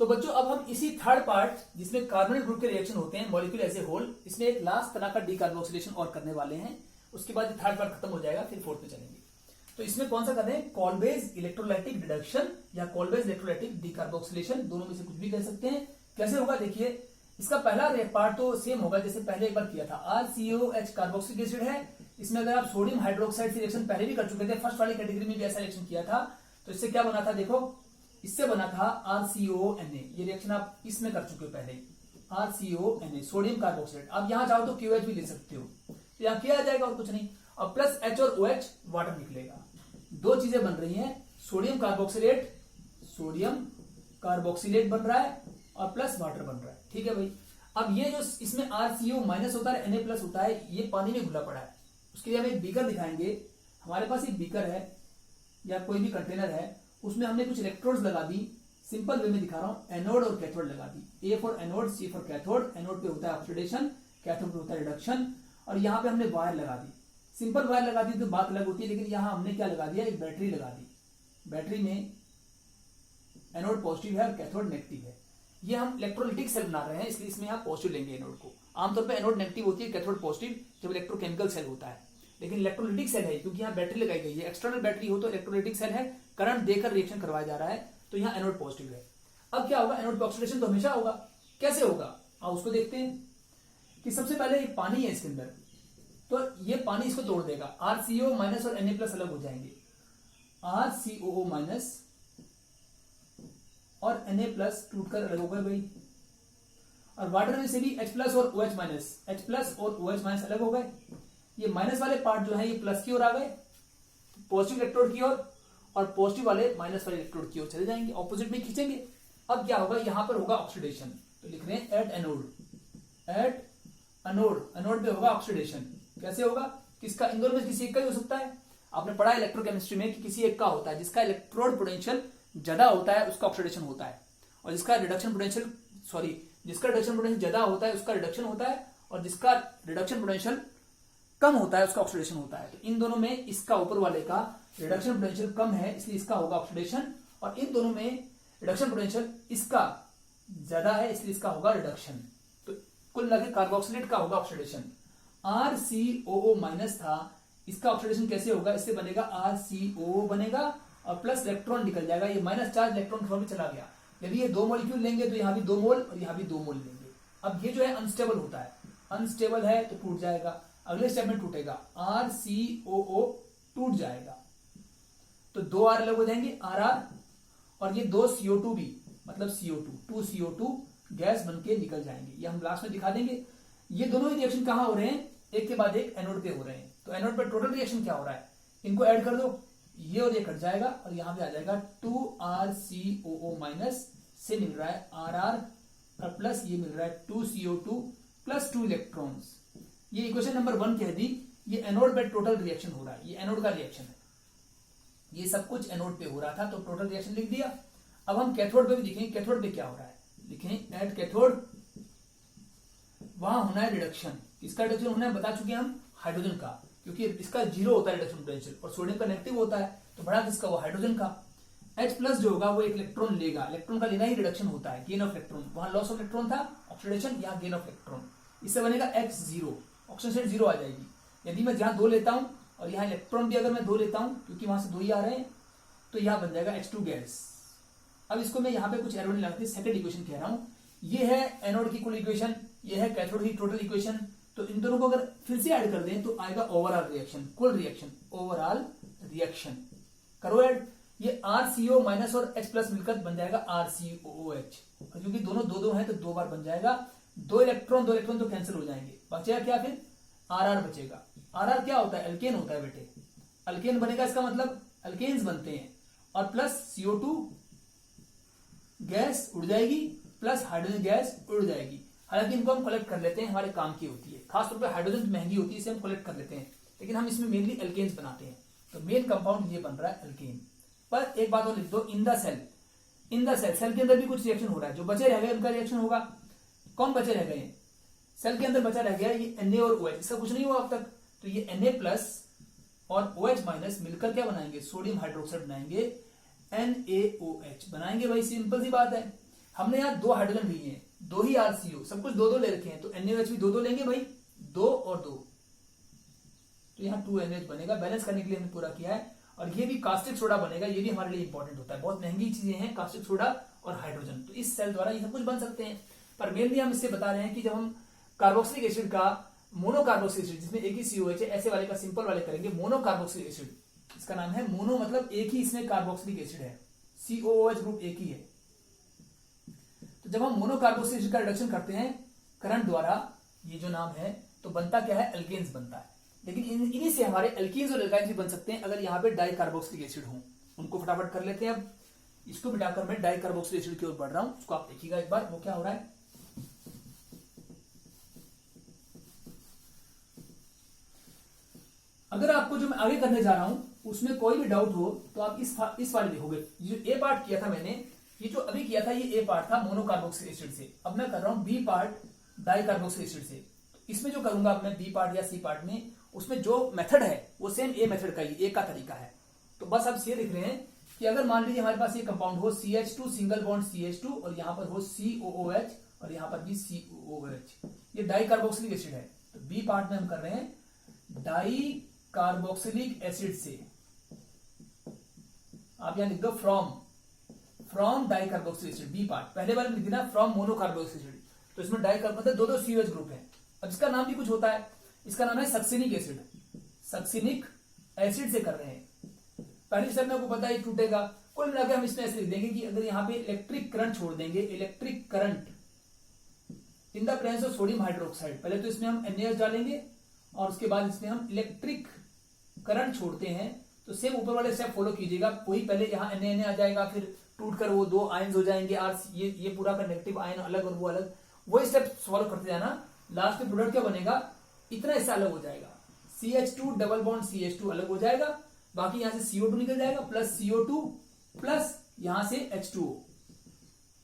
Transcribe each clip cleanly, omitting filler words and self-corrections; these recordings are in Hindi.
तो बच्चों अब हम इसी थर्ड पार्ट जिसमें कार्बोनिल ग्रुप के रिएक्शन होते हैं मॉलिक्यूल एज ए होल, इसमें एक लास्ट तरह का डीकार्बोक्सिलेशन और करने वाले हैं। उसके बाद थर्ड पार्ट खत्म हो जाएगा, फिर फोर्थ में चलेंगे। तो इसमें कौन सा कर रहे हैं, कॉल्बेज इलेक्ट्रोलाइटिक रिडक्शन या कॉल्बेज इलेक्ट्रोलाइटिक डीकार्बोक्सिलेशन, दोनों में से कुछ भी कह सकते हैं। कैसे होगा देखिए, इसका पहला पार्ट तो सेम होगा जैसे पहले एक बार किया था। RCOH कार्बोक्सिलिक एसिड है, इसमें अगर आप सोडियम हाइड्रोक्साइड से रिएक्शन पहले भी कर चुके थे, फर्स्ट वाली कैटेगरी में भी ऐसा रिएक्शन किया था, तो इससे क्या बना था देखो, इससे बना था RCONA। ये रिएक्शन आप इसमें कर चुके हो पहले, RCONA सोडियम कार्बोक्साइड। आप यहां चाहो तो QH भी ले सकते हो, तो यहाँ क्या आ जाएगा और कुछ नहीं, और प्लस H और OH वाटर निकलेगा। दो चीजें बन रही हैं, सोडियम कार्बोक्सिलेट बन रहा है और प्लस वाटर बन रहा है। ठीक है भाई। अब ये जो इसमें RCO माइनस होता है, Na प्लस होता है, ये पानी में घुला पड़ा है। उसके लिए हम एक बीकर दिखाएंगे। हमारे पास एक बीकर है या कोई भी कंटेनर है, उसमें हमने कुछ इलेक्ट्रोड्स लगा दी। सिंपल वे में दिखा रहा हूं, एनोड और कैथोड लगा दी। A for anode, C for cathode. Anode पे होता है ऑक्सीडेशन, कैथोड पे होता है रिडक्शन। और यहाँ पे हमने वायर लगा दी। सिंपल वायर लगा दी तो बात अलग होती है, लेकिन यहाँ हमने क्या लगा दिया, एक बैटरी लगा दी। बैटरी में एनोड पॉजिटिव है और कैथोड नेगेटिव है। ये हम इलेक्ट्रोलाइटिक सेल बना रहे हैं, इसलिए इसमें यहाँ पॉजिटिव लेंगे एनोड को। आमतौर पर एनोड नेगेटिव होती है, कैथोड पॉजिटिव जब इलेक्ट्रोकेमिकल सेल होता है, लेकिन इलेक्ट्रोलाइटिक सेल है क्योंकि यहाँ बैटरी लगाई गई है। एक्सटर्नल बैटरी हो तो इलेक्ट्रोलाइटिक सेल है, करंट देकर रिएक्शन करवाया जा रहा है, तो यहाँ एनोड पॉजिटिव है। अब क्या होगा, एनोड पे ऑक्सीडेशन तो हमेशा होगा। कैसे होगा आओ उसको देखते हैं। कि सबसे पहले ये पानी है इसके अंदर, तो ये पानी इसको तोड़ देगा। RCO माइनस और Na प्लस अलग हो जाएंगे। RCOO माइनस और Na प्लस टूटकर अलग हो गए भाई। और वाटर में से भी H प्लस और OH माइनस, H प्लस और OH माइनस अलग हो गए। ये माइनस वाले पार्ट जो है ये प्लस की ओर आ गए, पॉजिटिव इलेक्ट्रोड की ओर, और पॉजिटिव वाले माइनस वाले इलेक्ट्रोड की ओर चले जाएंगे, ऑपोजिट में खींचेंगे। अब क्या होगा, यहां पर होगा ऑक्सीडेशन, तो लिख रहे हैं एट एनोड पे होगा ऑक्सीडेशन। कैसे होगा, किसका, इन दोनों में किसी एक का ही हो सकता है। आपने पढ़ा इलेक्ट्रोकेमिस्ट्री में कि किसी एक का होता है, जिसका इलेक्ट्रोड पोटेंशियल ज्यादा होता है उसका ऑक्सीडेशन होता है, और जिसका रिडक्शन पोटेंशियल ज्यादा होता है उसका रिडक्शन होता है, और जिसका रिडक्शन पोटेंशियल कम होता है उसका ऑक्सीडेशन होता है। तो इन दोनों में इसका ऊपर वाले का रिडक्शन पोटेंशियल कम है, इसलिए इसका होगा ऑक्सीडेशन, और इन दोनों में रिडक्शन पोटेंशियल इसका ज्यादा है, इसलिए इसका होगा रिडक्शन। तो कुल मिलाकर कार्बोक्सिलेट का होगा ऑक्सीडेशन। RCOO माइनस था, इसका ऑक्सीडेशन कैसे होगा, इससे बनेगा RCOO बनेगा और प्लस इलेक्ट्रॉन निकल जाएगा, ये माइनस चार्ज इलेक्ट्रॉन फॉर्म में चला गया। यदि ये दो मॉलिक्यूल लेंगे तो यहाँ भी 2 मोल और यहाँ भी 2 मोल लेंगे। अब ये जो है अनस्टेबल होता है, अनस्टेबल है तो टूट जाएगा, अगले स्टेप में टूटेगा, RCOO टूट जाएगा, तो 2 R अलग हो जाएंगे, RR, और ये 2 CO2 भी, मतलब CO2, 2 CO2 गैस बनके निकल जाएंगे। ये हम लास्ट में दिखा देंगे। ये दोनों ही रिएक्शन कहां हो रहे हैं, एक के बाद एक एनोड पे हो रहे हैं। तो एनोड पे टोटल रिएक्शन क्या हो रहा है, इनको ऐड कर दो, ये और ये कट जाएगा, और यहां पे आ जाएगा 2RCOO माइनस से मिल रहा है RR, और प्लस ये मिल रहा है 2CO2 प्लस 2 इलेक्ट्रॉन्स। ये इक्वेशन नंबर 1 कह दी। ये एनोड पे टोटल रिएक्शन हो रहा है, ये एनोड का रिएक्शन है, ये सब कुछ एनोड पे हो रहा था, तो टोटल रिएक्शन लिख दिया। अब हम कैथोड पे भी देखेंगे, कैथोड पे क्या हो रहा है, लिखें एट कैथोड, वहां होना है रिडक्शन। किसका रिडक्शन होना है बता चुके हम, हाइड्रोजन का, क्योंकि इसका 0 होता है रिडक्शन पोटेंशियल और सोडियम का नेगेटिव होता है, तो बड़ा किसका, वो हाइड्रोजन का। H प्लस जो होगा वो एक इलेक्ट्रॉन लेगा, इलेक्ट्रॉन का लेना ही रिडक्शन होता है, गेन ऑफ इलेक्ट्रॉन। वहां लॉस ऑफ इलेक्ट्रॉन था ऑक्सीडेशन, यहाँ गेन ऑफ इलेक्ट्रॉन। इससे बनेगा X0, ऑक्सीडेशन 0 आ जाएगी। यदि मैं जहां 2 लेता हूं और यहाँ इलेक्ट्रॉन भी अगर मैं 2 लेता हूं, क्योंकि वहां से 2 ही आ रहे हैं, तो यहाँ बन जाएगा H2 गैस। अब इसको मैं यहाँ पे कुछ एरो नहीं लगाती, सेकंड इक्वेशन कह रहा हूं। ये है एनोड की कुल इक्वेशन, ये है कैथोड की टोटल इक्वेशन। तो इन दोनों को अगर फिर से ऐड कर दें तो आएगा ओवरऑल रिएक्शन, कुल रिएक्शन, ओवरऑल रिएक्शन करो ऐड। ये RCO माइनस और H प्लस मिलकर बन जाएगा RCOOH, क्योंकि दोनों 2 है तो 2 बार बन जाएगा। 2 इलेक्ट्रॉन तो कैंसिल हो जाएंगे, बचेगा क्या फिर, RR बचेगा। RR क्या होता है, एल्केन होता है बेटे, अल्केन बनेगा, इसका मतलब अल्केन्स बनते हैं, और प्लस CO2 गैस उड़ जाएगी, प्लस हाइड्रोजन गैस उड़ जाएगी। हालांकि इनको हम कलेक्ट कर लेते हैं, हमारे काम की होती है, खासतौर पर हाइड्रोजन महंगी होती है, इसे हम कलेक्ट कर लेते हैं, लेकिन हम इसमें मेनली एल्केन्स बनाते हैं। तो मेन कंपाउंड ये बन रहा है एल्केन। पर एक बात और लिख दो, इन द सेल के अंदर भी कुछ रिएक्शन हो रहा है, जो बचे रह गए उनका रिएक्शन होगा। कौन बचे रह गए, सेल के अंदर बचा रह गया ये Na और OH, इसका कुछ नहीं हुआ अब तक, तो ये Na प्लस और OH माइनस मिलकर क्या बनाएंगे, सोडियम हाइड्रोक्साइड बनाएंगे, NaOH बनाएंगे। भाई सिंपल सी बात है। हमने यहाँ 2 हाइड्रोजन लिए हैं, 2 ही RCO, सब कुछ 2-2 ले रखे हैं, तो NaOH भी 2-2 लेंगे भाई, 2 और 2, तो यहाँ 2NaOH बनेगा। बैलेंस करने के लिए हमने पूरा किया है। और ये भी कास्टिक सोडा बनेगा, ये भी हमारे लिए इंपॉर्टेंट होता है, बहुत महंगी चीजें हैं कास्टिक सोडा और हाइड्रोजन, तो इस सेल द्वारा ये सब कुछ बन सकते हैं। पर मेनली हम इससे बता रहे हैं कि जब हम कार्बोक्सिलिक एसिड का मोनोकार्बोक्सिलिक एसिड जिसमें एक ही COH है, ऐसे वाले का सिंपल वाले करेंगे मोनोकार्बोक्सिलिक एसिड, इसका नाम है मोनो, मतलब एक ही इसमें कार्बोक्सिलिक एसिड है, COOH ग्रुप एक ही है। तो जब हम मोनोकार्बोक्सिलिक एसिड का रिडक्शन करते हैं करंट द्वारा, ये जो नाम है, तो बनता क्या है, एल्केन्स बनता है। लेकिन इन्हीं से हमारे एल्कीन्स और एल्काइन्स भी बन सकते हैं अगर यहाँ पे डाइकार्बोक्सिलिक एसिड हो। उनको फटाफट कर लेते हैं। अब इसको बिठाकर मैं डाइकार्बोक्सिलिक एसिड की ओर बढ़ रहा हूं, उसको आप देखिएगा एक बार वो क्या हो रहा है। अगर आपको जो मैं आगे करने जा रहा हूं उसमें कोई भी डाउट हो तो आप इस वाले देखोगे। जो ए पार्ट किया था मैंने, ये जो अभी किया था ये ए पार्ट था मोनोकार्बोक्सिलिक एसिड से। अब मैं कर रहा हूं बी पार्ट डाइकार्बोक्सिलिक एसिड से। इसमें जो करूंगा मैं बी पार्ट या सी पार्ट में, उसमें जो मेथड है वो सेम ए मेथड का ही, ए का तरीका है। तो बस अब ये लिख रहे हैं कि अगर मान लीजिए हमारे पास ये कंपाउंड हो CH2 सिंगल बॉन्ड CH2 और यहां पर हो COOH और यहां पर भी COOH, ये डाइकार्बोक्सिलिक एसिड है। तो बी पार्ट में हम कर रहे हैं डाइकार्बोक्सिलिक एसिड से। आप यहां लिख दो from dicarboxylic acid, B part. पहले बार लिख देना फ्रॉम मोनोकार्बोक्सिलिक एसिड, तो इसमें डाइकार्ब मतलब 2-2 COH ग्रुप है। अब इसका नाम भी कुछ होता है, इसका नाम है सक्सिनिक एसिड। सक्सिनिक एसिड से कर रहे हैं। पहले स्टेप में आपको पता है टूटेगा। कुल मिलाकर हम इसमें ऐसे लिख देंगे कि अगर यहाँ पे इलेक्ट्रिक करंट छोड़ देंगे, electric current in the presence of sodium hydroxide, पहले तो इसमें हम NaOH डालेंगे और उसके बाद इसमें हम इलेक्ट्रिक करंट छोड़ते हैं। तो सेम ऊपर वाले स्टेप फॉलो कीजिएगा। वही पहले यहाँ Na आ जाएगा, फिर टूट कर वो 2 आयन्स हो जाएंगे, ये पूरा का नेगेटिव आयन अलग और वो अलग, वही स्टेप फॉलो करते जाना। लास्ट में प्रोडक्ट क्या बनेगा, इतना हिस्सा अलग हो जाएगा, CH2 डबल बॉन्ड CH2 अलग हो जाएगा, बाकी यहां से CO2 निकल जाएगा प्लस CO2 प्लस यहां से H2O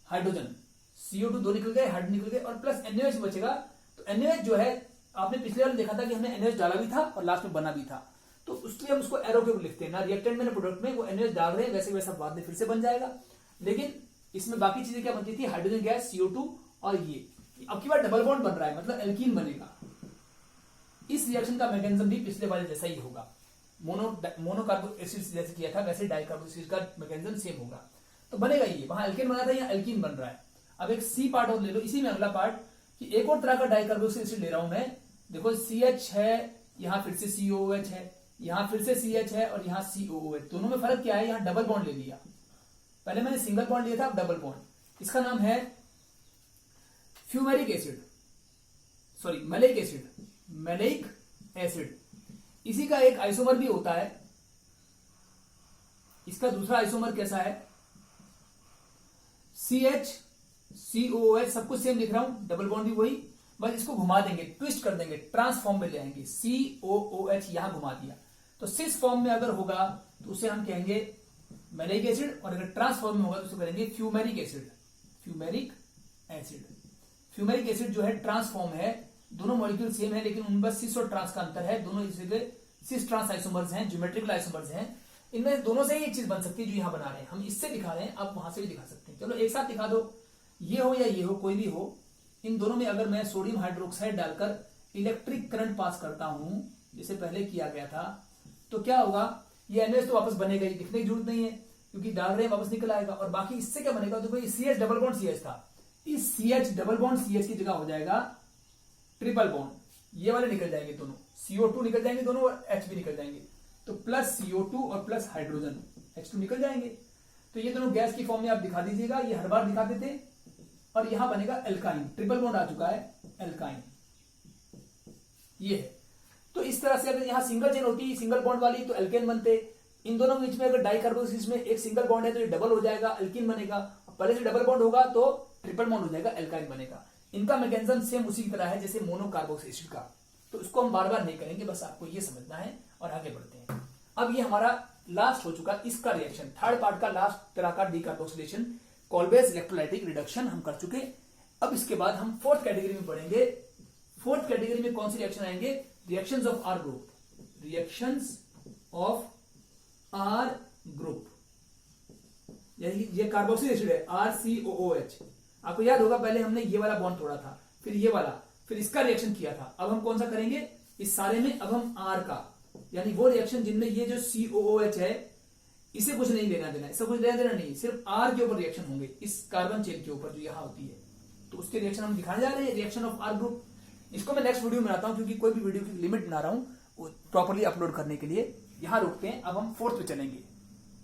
हाइड्रोजन, CO2 2 निकल गए, हाइड्रोजन निकल गए और प्लस NaOH बचेगा। तो NaOH जो है आपने पिछले वाले देखा था कि हमने NaOH डाला भी था और लास्ट में बना भी था, तो उसके हम उसको एरो के लिखते हैं ना, रिएक्टेंट में ना प्रोडक्ट में वो NaOH डाल रहे हैं, वैसे वैसा बाद में फिर से बन जाएगा। लेकिन इसमें बाकी चीजें क्या बनती थी, हाइड्रोजन गैस, CO2 और ये। अब की बार डबल बॉन्ड बन रहा है, मतलब एल्कीन बनेगा। इस रिएक्शन का मैकेनिज्म भी पिछले वाले जैसा ही होगा, मोनोकार्बोक्सिलिक एसिड जैसे किया था वैसे डाइकार्बोक्सिलिक का मैकेनिज्म सेम होगा। तो बनेगा ये, वहां एल्केन बना था, यहाँ एल्कीन बन रहा है। अब एक सी पार्ट और ले लो, इसी में अगला पार्ट कि एक और तरह का डाइकार्बोक्सिलिक एसिड ले रहा हूं मैं। देखो CH है, यहां फिर से COOH है, यहां फिर से CH है और यहां COOH। दोनों में फर्क क्या है, यहां डबल बॉन्ड ले लिया, पहले मैंने सिंगल बॉन्ड लिया था, अब डबल बॉन्ड। इसका नाम है fumaric acid, sorry maleic acid, maleic acid. इसी का एक आइसोमर भी होता है। इसका दूसरा आइसोमर कैसा है, CH COOH, सब कुछ सेम लिख रहा हूं, डबल बॉन्ड भी वही, बस इसको घुमा देंगे, ट्विस्ट कर देंगे, ट्रांसफॉर्म में ले आएंगे। COOH यहां घुमा दिया, तो सिस फॉर्म में अगर होगा तो उसे हम कहेंगे मैलेइक एसिड, और अगर ट्रांसफॉर्म में होगा तो उसे कहेंगे fumaric acid. Fumaric acid, fumaric acid जो है ट्रांसफॉर्म है, दोनों मॉलिक्यूल सेम है लेकिन उनमें सिस और ट्रांस का अंतर है। दोनों सिस ट्रांस आइसोमर्स हैं, ज्योमेट्रिकल आइसोमर्स हैं। इनमें दोनों से ही एक चीज बन सकती है जो यहां बना रहे हैं, हम इससे दिखा रहे हैं, आप वहां से भी दिखा सकते हैं। चलो एक साथ दिखा दो, ये हो या ये हो, कोई भी हो, इन दोनों में अगर मैं सोडियम हाइड्रोक्साइड डालकर इलेक्ट्रिक करंट पास करता हूं जैसे पहले किया गया था, तो क्या होगा, ये NaOH तो वापस बनेगा ही, दिखने की जरूरत नहीं है क्योंकि डाल रहे हैं वापस निकल आएगा। और बाकी इससे क्या बनेगा, तो भाई CH डबल बॉन्ड CH था, इस CH डबल बॉन्ड CH की जगह हो जाएगा ट्रिपल बॉन्ड, ये वाले निकल जाएंगे दोनों, CO2 निकल जाएंगे दोनों और H भी निकल जाएंगे, तो प्लस CO2 और प्लस हाइड्रोजन H2 निकल जाएंगे। तो ये दोनों गैस की फॉर्म में आप दिखा दीजिएगा, ये हर बार दिखाते थे। और यहां बनेगा एल्काइन, ट्रिपल बॉन्ड आ चुका है, एल्काइन ये है। तो इस तरह से अगर यहां सिंगल चेन होती सिंगल बॉन्ड वाली तो एल्केन बनते। इन दोनों बीच में अगर डाइकार्बोक्सिलिक में एक सिंगल बॉन्ड है तो ये डबल हो जाएगा, एल्कीन बनेगा। पहले से डबल बॉन्ड होगा तो ट्रिपल बॉन्ड हो जाएगा, एल्काइन बनेगा। इनका मैकेनिज्म सेम उसी की तरह है जैसे मोनोकार्बोक्सिलिक एसिड का, तो इसको हम बार बार नहीं करेंगे, बस आपको ये समझना है और आगे बढ़ते हैं। अब ये हमारा लास्ट हो चुका इसका रिएक्शन, थर्ड पार्ट का लास्ट तरह का डीकार्बोक्सिलेशन, कॉल्बेज इलेक्ट्रोलाइटिक रिडक्शन हम कर चुके। अब इसके बाद हम फोर्थ कैटेगरी में बढ़ेंगे। फोर्थ कैटेगरी में कौन सी रिएक्शन आएंगे, reactions of R group, reactions of R group. ये कार्बोक्सिलिक एसिड है RCOOH, आपको याद होगा पहले हमने ये वाला बॉन्ड तोड़ा था, फिर ये वाला, फिर इसका रिएक्शन किया था। अब हम कौन सा करेंगे इस सारे में? अब हम आर का, यानी वो रिएक्शन जिनमें ये जो COOH है इसे कुछ नहीं लेना देना, इससे कुछ लेना देना नहीं, सिर्फ आर के ऊपर रिएक्शन होंगे, इस कार्बन चेन के ऊपर जो यहां होती है। तो उसके रिएक्शन हम दिखाने जा रहे हैं, रिएक्शन ऑफ आर ग्रुप। इसको मैं नेक्स्ट वीडियो में बनाता हूं, क्योंकि कोई भी वीडियो की लिमिट बना रहा हूं प्रॉपरली अपलोड करने के लिए। यहां रुकते हैं, अब हम फोर्थ पे चलेंगे।